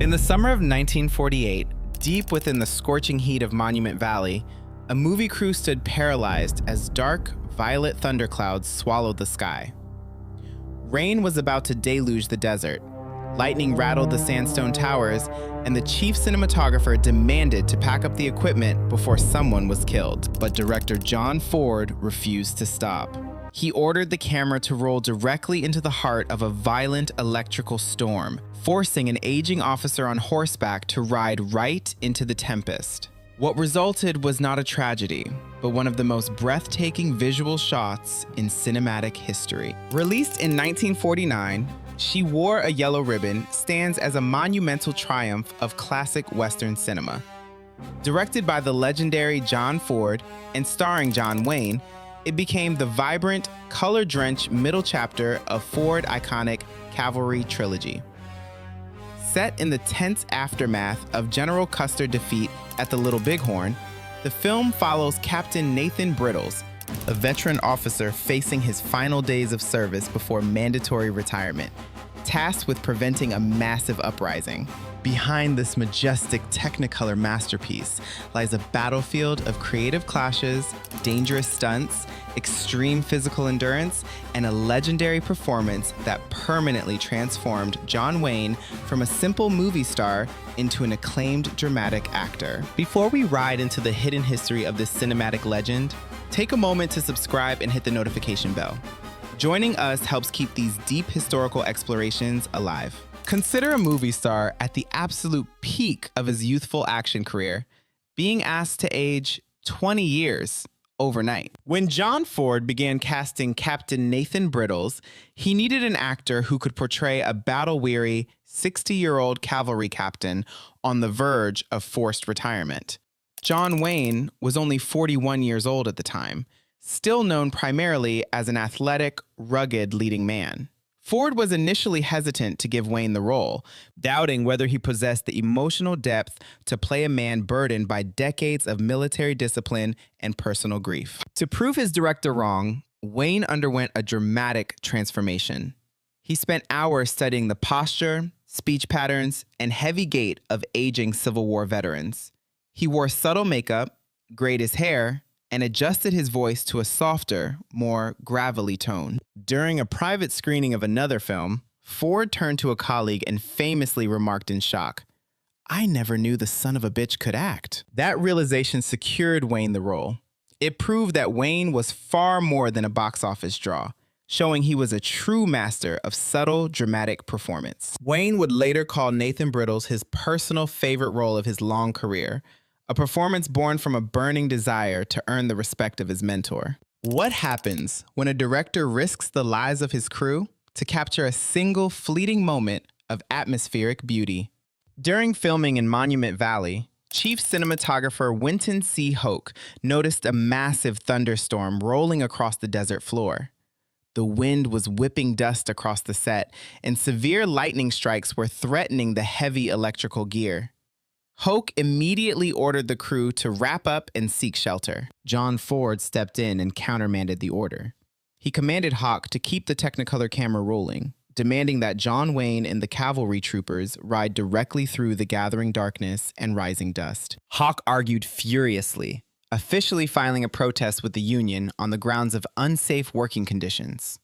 In the summer of 1948, deep within the scorching heat of Monument Valley, a movie crew stood paralyzed as dark, violet thunderclouds swallowed the sky. Rain was about to deluge the desert. Lightning rattled the sandstone towers, and the chief cinematographer demanded to pack up the equipment before someone was killed. But director John Ford refused to stop. He ordered the camera to roll directly into the heart of a violent electrical storm, forcing an aging officer on horseback to ride right into the tempest. What resulted was not a tragedy, but one of the most breathtaking visual shots in cinematic history. Released in 1949, She Wore a Yellow Ribbon stands as a monumental triumph of classic Western cinema. Directed by the legendary John Ford and starring John Wayne, it became the vibrant, color-drenched middle chapter of Ford iconic Cavalry trilogy. Set in the tense aftermath of General Custer's defeat at the Little Bighorn, the film follows Captain Nathan Brittles, a veteran officer facing his final days of service before mandatory retirement, tasked with preventing a massive uprising. Behind this majestic Technicolor masterpiece lies a battlefield of creative clashes, dangerous stunts, extreme physical endurance, and a legendary performance that permanently transformed John Wayne from a simple movie star into an acclaimed dramatic actor. Before we ride into the hidden history of this cinematic legend, take a moment to subscribe and hit the notification bell. Joining us helps keep these deep historical explorations alive. Consider a movie star at the absolute peak of his youthful action career, being asked to age 20 years overnight. When John Ford began casting Captain Nathan Brittles, he needed an actor who could portray a battle-weary 60-year-old cavalry captain on the verge of forced retirement. John Wayne was only 41 years old at the time, still known primarily as an athletic, rugged leading man. Ford was initially hesitant to give Wayne the role, doubting whether he possessed the emotional depth to play a man burdened by decades of military discipline and personal grief. To prove his director wrong, Wayne underwent a dramatic transformation. He spent hours studying the posture, speech patterns, and heavy gait of aging Civil War veterans. He wore subtle makeup, grayed his hair, and adjusted his voice to a softer, more gravelly tone. During a private screening of another film, Ford turned to a colleague and famously remarked in shock, "I never knew the son of a bitch could act." That realization secured Wayne the role. It proved that Wayne was far more than a box office draw, showing he was a true master of subtle, dramatic performance. Wayne would later call Nathan Brittles his personal favorite role of his long career, a performance born from a burning desire to earn the respect of his mentor. What happens when a director risks the lives of his crew to capture a single fleeting moment of atmospheric beauty? During filming in Monument Valley, Chief Cinematographer Winton C. Hoke noticed a massive thunderstorm rolling across the desert floor. The wind was whipping dust across the set, and severe lightning strikes were threatening the heavy electrical gear. Hoke immediately ordered the crew to wrap up and seek shelter. John Ford stepped in and countermanded the order. He commanded Hoke to keep the Technicolor camera rolling, demanding that John Wayne and the cavalry troopers ride directly through the gathering darkness and rising dust. Hoke argued furiously, officially filing a protest with the Union on the grounds of unsafe working conditions.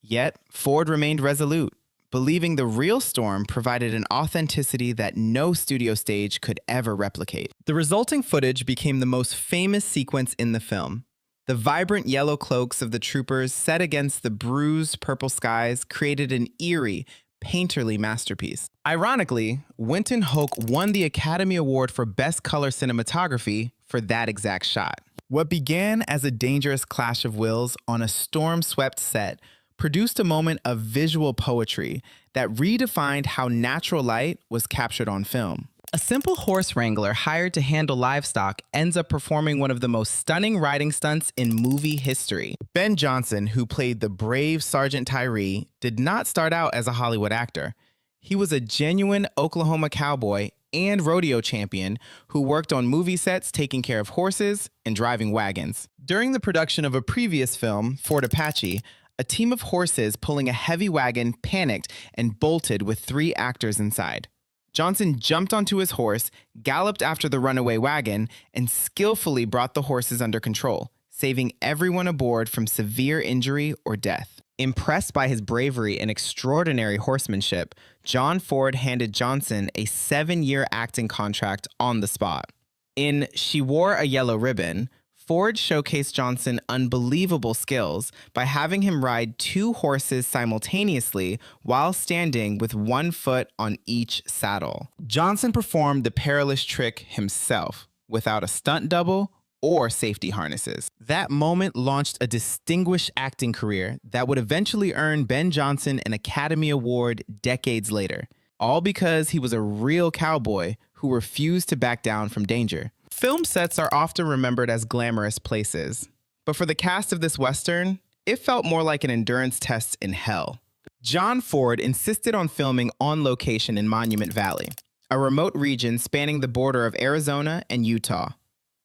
Yet, Ford remained resolute, believing the real storm provided an authenticity that no studio stage could ever replicate. The resulting footage became the most famous sequence in the film. The vibrant yellow cloaks of the troopers set against the bruised purple skies created an eerie, painterly masterpiece. Ironically, Winton Hoke won the Academy Award for Best Color Cinematography for that exact shot. What began as a dangerous clash of wills on a storm-swept set produced a moment of visual poetry that redefined how natural light was captured on film. A simple horse wrangler hired to handle livestock ends up performing one of the most stunning riding stunts in movie history. Ben Johnson, who played the brave Sergeant Tyree, did not start out as a Hollywood actor. He was a genuine Oklahoma cowboy and rodeo champion who worked on movie sets taking care of horses and driving wagons. During the production of a previous film, Fort Apache, a team of horses pulling a heavy wagon panicked and bolted with 3 actors inside. Johnson jumped onto his horse, galloped after the runaway wagon, and skillfully brought the horses under control, saving everyone aboard from severe injury or death. Impressed by his bravery and extraordinary horsemanship, John Ford handed Johnson a 7-year acting contract on the spot. In She Wore a Yellow Ribbon, Ford showcased Johnson unbelievable skills by having him ride 2 horses simultaneously while standing with 1 foot on each saddle. Johnson performed the perilous trick himself, without a stunt double or safety harnesses. That moment launched a distinguished acting career that would eventually earn Ben Johnson an Academy Award decades later, all because he was a real cowboy who refused to back down from danger. Film sets are often remembered as glamorous places, but for the cast of this Western, it felt more like an endurance test in hell. John Ford insisted on filming on location in Monument Valley, a remote region spanning the border of Arizona and Utah.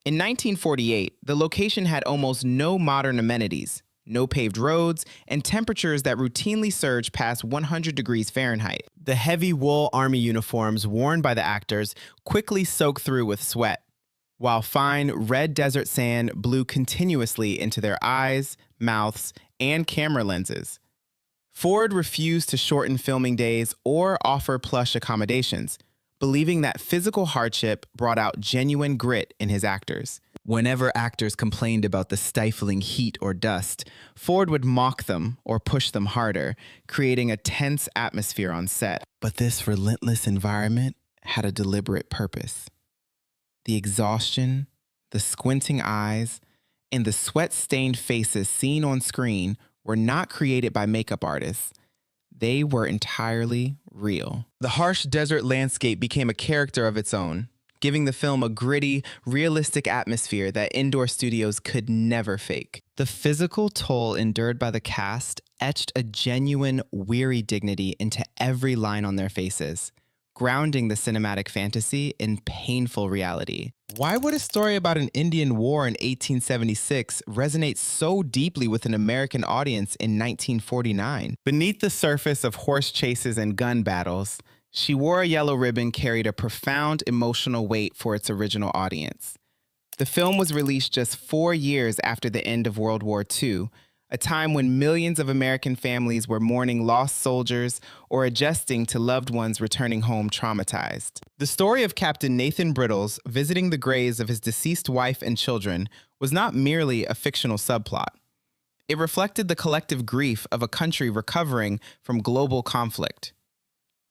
In 1948, the location had almost no modern amenities, no paved roads, and temperatures that routinely surged past 100 degrees Fahrenheit. The heavy wool army uniforms worn by the actors quickly soaked through with sweat, while fine red desert sand blew continuously into their eyes, mouths, and camera lenses. Ford refused to shorten filming days or offer plush accommodations, believing that physical hardship brought out genuine grit in his actors. Whenever actors complained about the stifling heat or dust, Ford would mock them or push them harder, creating a tense atmosphere on set. But this relentless environment had a deliberate purpose. The exhaustion, the squinting eyes, and the sweat-stained faces seen on screen were not created by makeup artists. They were entirely real. The harsh desert landscape became a character of its own, giving the film a gritty, realistic atmosphere that indoor studios could never fake. The physical toll endured by the cast etched a genuine, weary dignity into every line on their faces, grounding the cinematic fantasy in painful reality. Why would a story about an Indian war in 1876 resonate so deeply with an American audience in 1949? Beneath the surface of horse chases and gun battles, She Wore a Yellow Ribbon carried a profound emotional weight for its original audience. The film was released just 4 years after the end of World War II, a time when millions of American families were mourning lost soldiers or adjusting to loved ones returning home traumatized. The story of Captain Nathan Brittles visiting the graves of his deceased wife and children was not merely a fictional subplot. It reflected the collective grief of a country recovering from global conflict.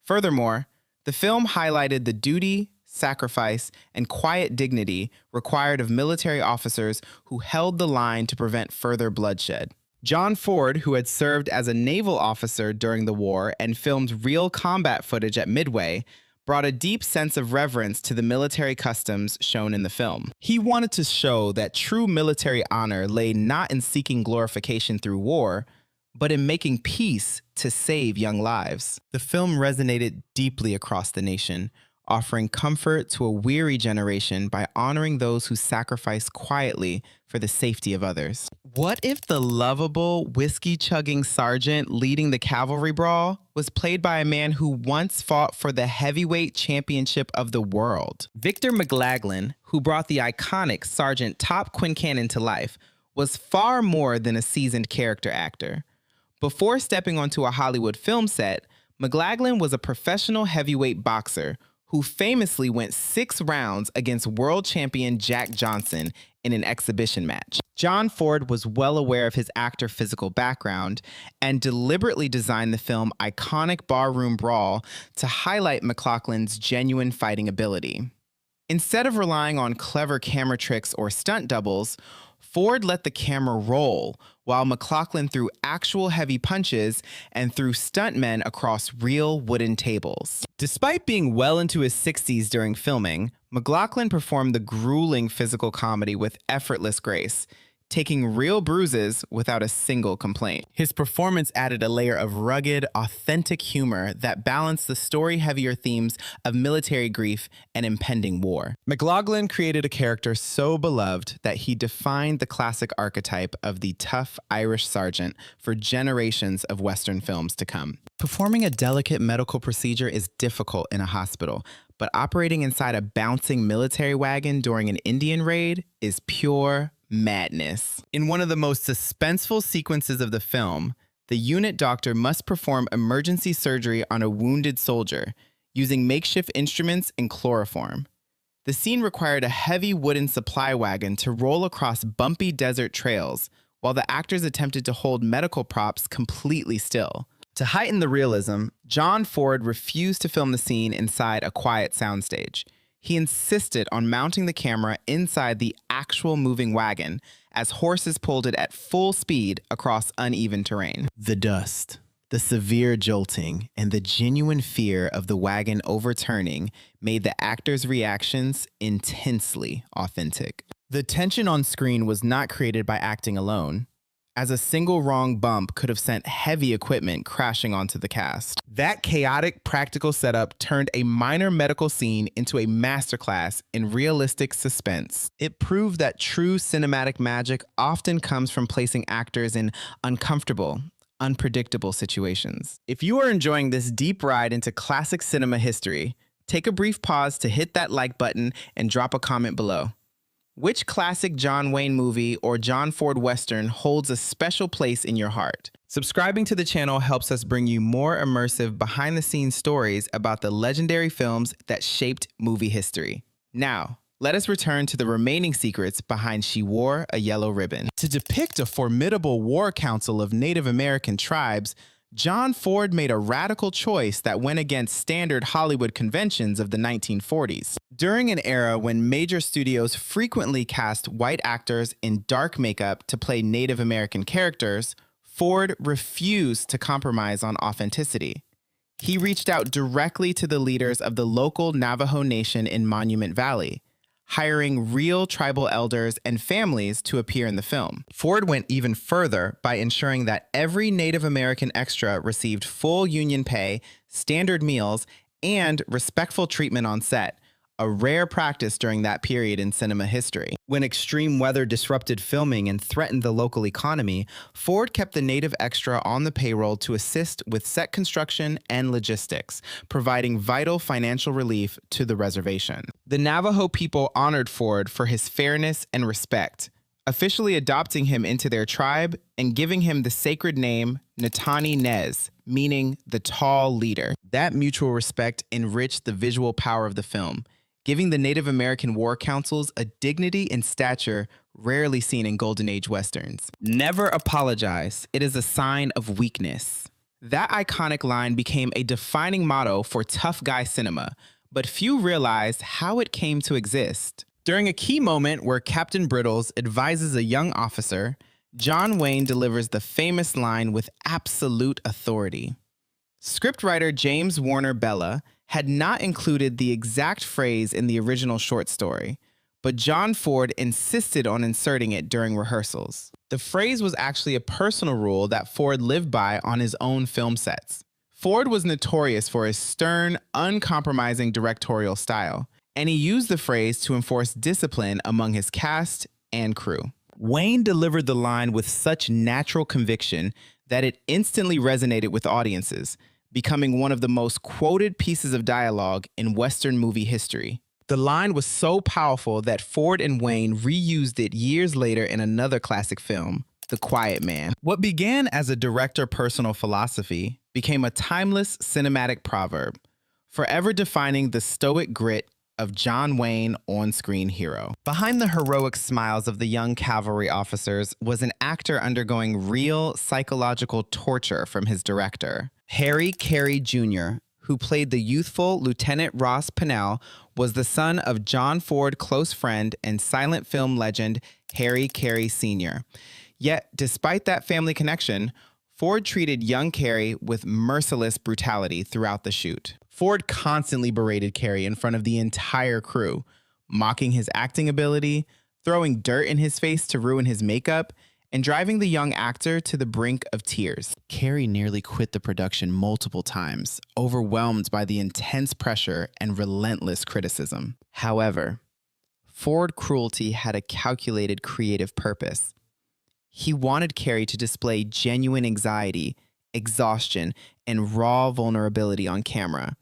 Furthermore, the film highlighted the duty, sacrifice, and quiet dignity required of military officers who held the line to prevent further bloodshed. John Ford, who had served as a naval officer during the war and filmed real combat footage at Midway, brought a deep sense of reverence to the military customs shown in the film. He wanted to show that true military honor lay not in seeking glorification through war, but in making peace to save young lives. The film resonated deeply across the nation, offering comfort to a weary generation by honoring those who sacrifice quietly for the safety of others. What if the lovable, whiskey-chugging sergeant leading the cavalry brawl was played by a man who once fought for the heavyweight championship of the world? Victor McLaglen, who brought the iconic Sergeant Top Quincannon to life, was far more than a seasoned character actor. Before stepping onto a Hollywood film set, McLaglen was a professional heavyweight boxer who famously went 6 rounds against world champion Jack Johnson in an exhibition match. John Ford was well aware of his actor physical background and deliberately designed the film iconic barroom brawl to highlight McLaglen's genuine fighting ability. Instead of relying on clever camera tricks or stunt doubles, Ford let the camera roll while McLaglen threw actual heavy punches and threw stuntmen across real wooden tables. Despite being well into his 60s during filming, McLaglen performed the grueling physical comedy with effortless grace, taking real bruises without a single complaint. His performance added a layer of rugged, authentic humor that balanced the story-heavier themes of military grief and impending war. McLaglen created a character so beloved that he defined the classic archetype of the tough Irish sergeant for generations of Western films to come. Performing a delicate medical procedure is difficult in a hospital, but operating inside a bouncing military wagon during an Indian raid is pure madness. In one of the most suspenseful sequences of the film, the unit doctor must perform emergency surgery on a wounded soldier using makeshift instruments and chloroform. The scene required a heavy wooden supply wagon to roll across bumpy desert trails while the actors attempted to hold medical props completely still. To heighten the realism, John Ford refused to film the scene inside a quiet soundstage. He insisted on mounting the camera inside the actual moving wagon as horses pulled it at full speed across uneven terrain. The dust, the severe jolting, and the genuine fear of the wagon overturning made the actors' reactions intensely authentic. The tension on screen was not created by acting alone, as a single wrong bump could have sent heavy equipment crashing onto the cast. That chaotic practical setup turned a minor medical scene into a masterclass in realistic suspense. It proved that true cinematic magic often comes from placing actors in uncomfortable, unpredictable situations. If you are enjoying this deep ride into classic cinema history, take a brief pause to hit that like button and drop a comment below. Which classic John Wayne movie or John Ford Western holds a special place in your heart? Subscribing to the channel helps us bring you more immersive behind-the-scenes stories about the legendary films that shaped movie history. Now, let us return to the remaining secrets behind She Wore a Yellow Ribbon. To depict a formidable war council of Native American tribes, John Ford made a radical choice that went against standard Hollywood conventions of the 1940s. During an era when major studios frequently cast white actors in dark makeup to play Native American characters, Ford refused to compromise on authenticity. He reached out directly to the leaders of the local Navajo Nation in Monument Valley, hiring real tribal elders and families to appear in the film. Ford went even further by ensuring that every Native American extra received full union pay, standard meals, and respectful treatment on set, a rare practice during that period in cinema history. When extreme weather disrupted filming and threatened the local economy, Ford kept the native extra on the payroll to assist with set construction and logistics, providing vital financial relief to the reservation. The Navajo people honored Ford for his fairness and respect, officially adopting him into their tribe and giving him the sacred name Natani Nez, meaning the tall leader. That mutual respect enriched the visual power of the film, giving the Native American war councils a dignity and stature rarely seen in Golden Age Westerns. Never apologize. It is a sign of weakness. That iconic line became a defining motto for tough guy cinema, but few realized how it came to exist. During a key moment where Captain Brittles advises a young officer, John Wayne delivers the famous line with absolute authority. Scriptwriter James Warner Bella had not included the exact phrase in the original short story, but John Ford insisted on inserting it during rehearsals. The phrase was actually a personal rule that Ford lived by on his own film sets. Ford was notorious for his stern, uncompromising directorial style, and he used the phrase to enforce discipline among his cast and crew. Wayne delivered the line with such natural conviction that it instantly resonated with audiences, becoming one of the most quoted pieces of dialogue in Western movie history. The line was so powerful that Ford and Wayne reused it years later in another classic film, The Quiet Man. What began as a director personal philosophy became a timeless cinematic proverb, forever defining the stoic grit of John Wayne on-screen hero. Behind the heroic smiles of the young cavalry officers was an actor undergoing real psychological torture from his director. Carey Jr., who played the youthful Lieutenant Ross Pennell, was the son of John Ford close friend and silent film legend Carey Sr. Yet, despite that family connection, Ford treated young Carey with merciless brutality throughout the shoot. Ford constantly berated Carey in front of the entire crew, mocking his acting ability, throwing dirt in his face to ruin his makeup, and driving the young actor to the brink of tears. Carey nearly quit the production multiple times, overwhelmed by the intense pressure and relentless criticism. However, Ford cruelty had a calculated creative purpose. He wanted Carey to display genuine anxiety, exhaustion, and raw vulnerability on camera,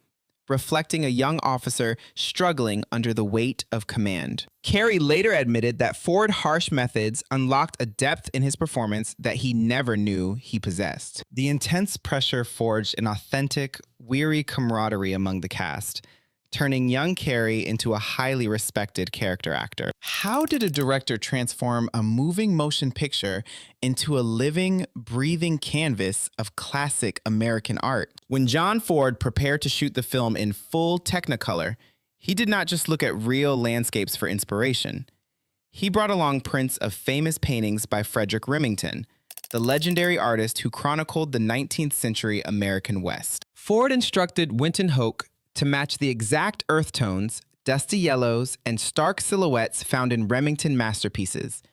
reflecting a young officer struggling under the weight of command. Carey later admitted that Ford's harsh methods unlocked a depth in his performance that he never knew he possessed. The intense pressure forged an authentic, weary camaraderie among the cast, turning young Carey into a highly respected character actor. How did a director transform a moving motion picture into a living, breathing canvas of classic American art? When John Ford prepared to shoot the film in full Technicolor, he did not just look at real landscapes for inspiration. He brought along prints of famous paintings by Frederic Remington, the legendary artist who chronicled the 19th century American West. Ford instructed Winton Hoke to match the exact earth tones, dusty yellows, and stark silhouettes found in Remington masterpieces.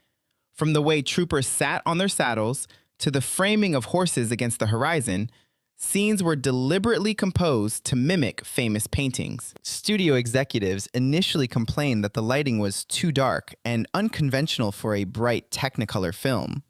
From the way troopers sat on their saddles to the framing of horses against the horizon, scenes were deliberately composed to mimic famous paintings. Studio executives initially complained that the lighting was too dark and unconventional for a bright Technicolor film.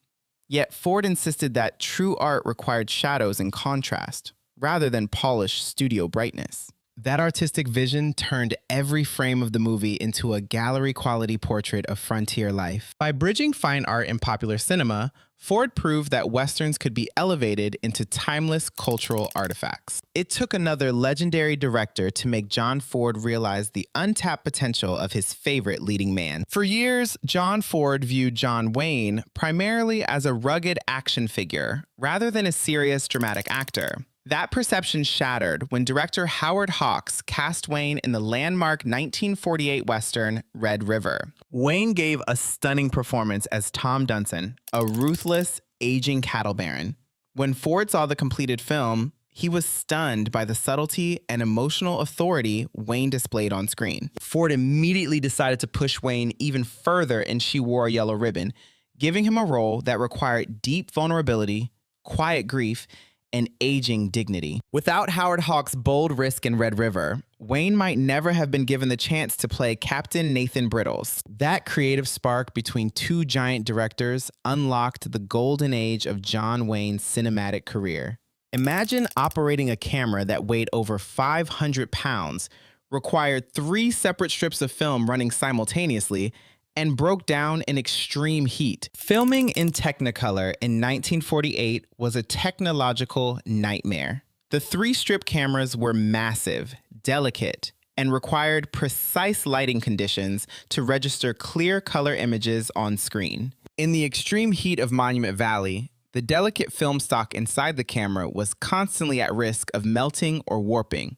Yet Ford insisted that true art required shadows and contrast, rather than polished studio brightness. That artistic vision turned every frame of the movie into a gallery-quality portrait of frontier life. By bridging fine art and popular cinema, Ford proved that Westerns could be elevated into timeless cultural artifacts. It took another legendary director to make John Ford realize the untapped potential of his favorite leading man. For years, John Ford viewed John Wayne primarily as a rugged action figure, rather than a serious dramatic actor. That perception shattered when director Howard Hawks cast Wayne in the landmark 1948 Western Red River. Wayne gave a stunning performance as Tom Dunson, a ruthless, aging cattle baron. When Ford saw the completed film, he was stunned by the subtlety and emotional authority Wayne displayed on screen. Ford immediately decided to push Wayne even further in She Wore a Yellow Ribbon, giving him a role that required deep vulnerability, quiet grief, and aging dignity. Without Howard Hawks' bold risk in Red River, Wayne might never have been given the chance to play Captain Nathan Brittles. That creative spark between two giant directors unlocked the golden age of John Wayne's cinematic career. Imagine operating a camera that weighed over 500 pounds, required 3 separate strips of film running simultaneously, and broke down in extreme heat. Filming in Technicolor in 1948 was a technological nightmare. The 3-strip cameras were massive, delicate, and required precise lighting conditions to register clear color images on screen. In the extreme heat of Monument Valley, the delicate film stock inside the camera was constantly at risk of melting or warping.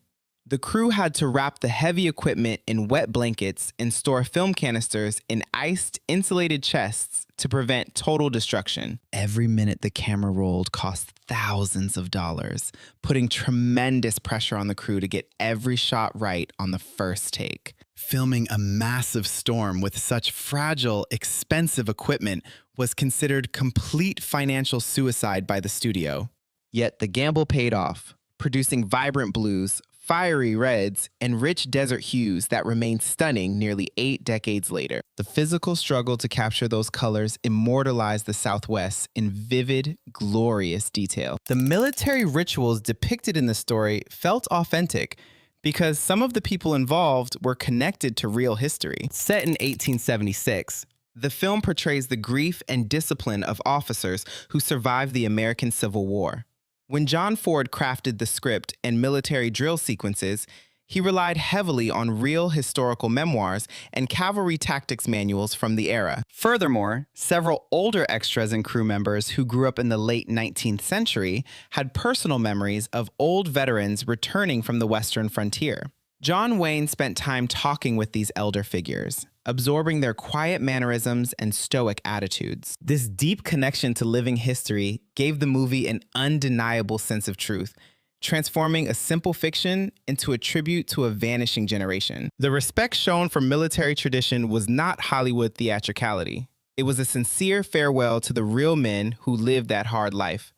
The crew had to wrap the heavy equipment in wet blankets and store film canisters in iced, insulated chests to prevent total destruction. Every minute the camera rolled cost thousands of dollars, putting tremendous pressure on the crew to get every shot right on the first take. Filming a massive storm with such fragile, expensive equipment was considered complete financial suicide by the studio. Yet the gamble paid off, producing vibrant blues, fiery reds, and rich desert hues that remain stunning nearly 8 decades later. The physical struggle to capture those colors immortalized the Southwest in vivid, glorious detail. The military rituals depicted in the story felt authentic because some of the people involved were connected to real history. Set in 1876, the film portrays the grief and discipline of officers who survived the American Civil War. When John Ford crafted the script and military drill sequences, he relied heavily on real historical memoirs and cavalry tactics manuals from the era. Furthermore, several older extras and crew members who grew up in the late 19th century had personal memories of old veterans returning from the Western frontier. John Wayne spent time talking with these elder figures, absorbing their quiet mannerisms and stoic attitudes. This deep connection to living history gave the movie an undeniable sense of truth, transforming a simple fiction into a tribute to a vanishing generation. The respect shown for military tradition was not Hollywood theatricality. It was a sincere farewell to the real men who lived that hard life.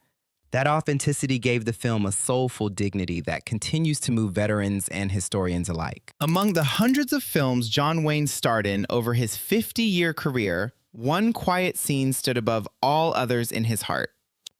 That authenticity gave the film a soulful dignity that continues to move veterans and historians alike. Among the hundreds of films John Wayne starred in over his 50-year career, one quiet scene stood above all others in his heart.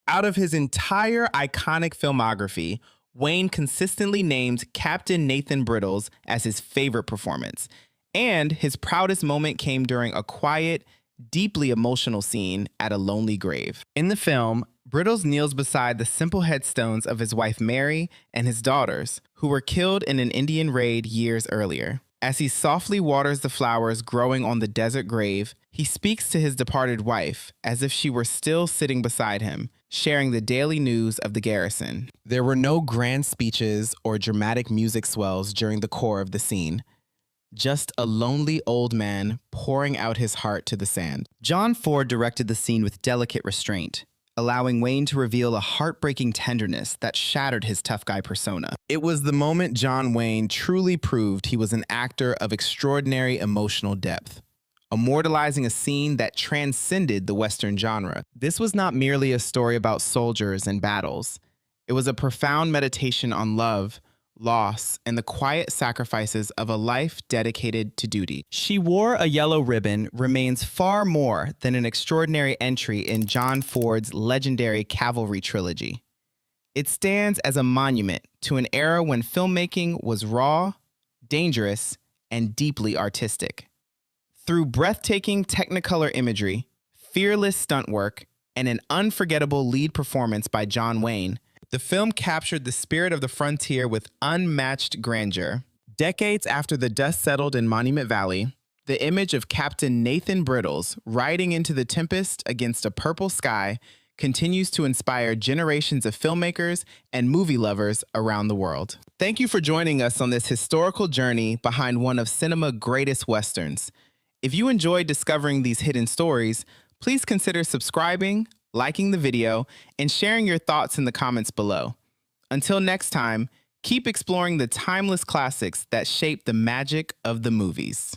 Out of his entire iconic filmography, Wayne consistently named Captain Nathan Brittles as his favorite performance, and his proudest moment came during a quiet, deeply emotional scene at a lonely grave. In the film, Brittles kneels beside the simple headstones of his wife Mary and his daughters, who were killed in an Indian raid years earlier. As he softly waters the flowers growing on the desert grave, he speaks to his departed wife as if she were still sitting beside him, sharing the daily news of the garrison. There were no grand speeches or dramatic music swells during the core of the scene. Just a lonely old man pouring out his heart to the sand. John Ford directed the scene with delicate restraint, allowing Wayne to reveal a heartbreaking tenderness that shattered his tough guy persona. It was the moment John Wayne truly proved he was an actor of extraordinary emotional depth, immortalizing a scene that transcended the Western genre. This was not merely a story about soldiers and battles. It was a profound meditation on love, loss, and the quiet sacrifices of a life dedicated to duty. She Wore a Yellow Ribbon remains far more than an extraordinary entry in John Ford's legendary Cavalry trilogy. It stands as a monument to an era when filmmaking was raw, dangerous, and deeply artistic. Through breathtaking Technicolor imagery, fearless stunt work, and an unforgettable lead performance by John Wayne, the film captured the spirit of the frontier with unmatched grandeur. Decades after the dust settled in Monument Valley, the image of Captain Nathan Brittles riding into the tempest against a purple sky continues to inspire generations of filmmakers and movie lovers around the world. Thank you for joining us on this historical journey behind one of cinema's greatest westerns. If you enjoyed discovering these hidden stories, please consider subscribing, liking the video, and sharing your thoughts in the comments below. Until next time, keep exploring the timeless classics that shape the magic of the movies.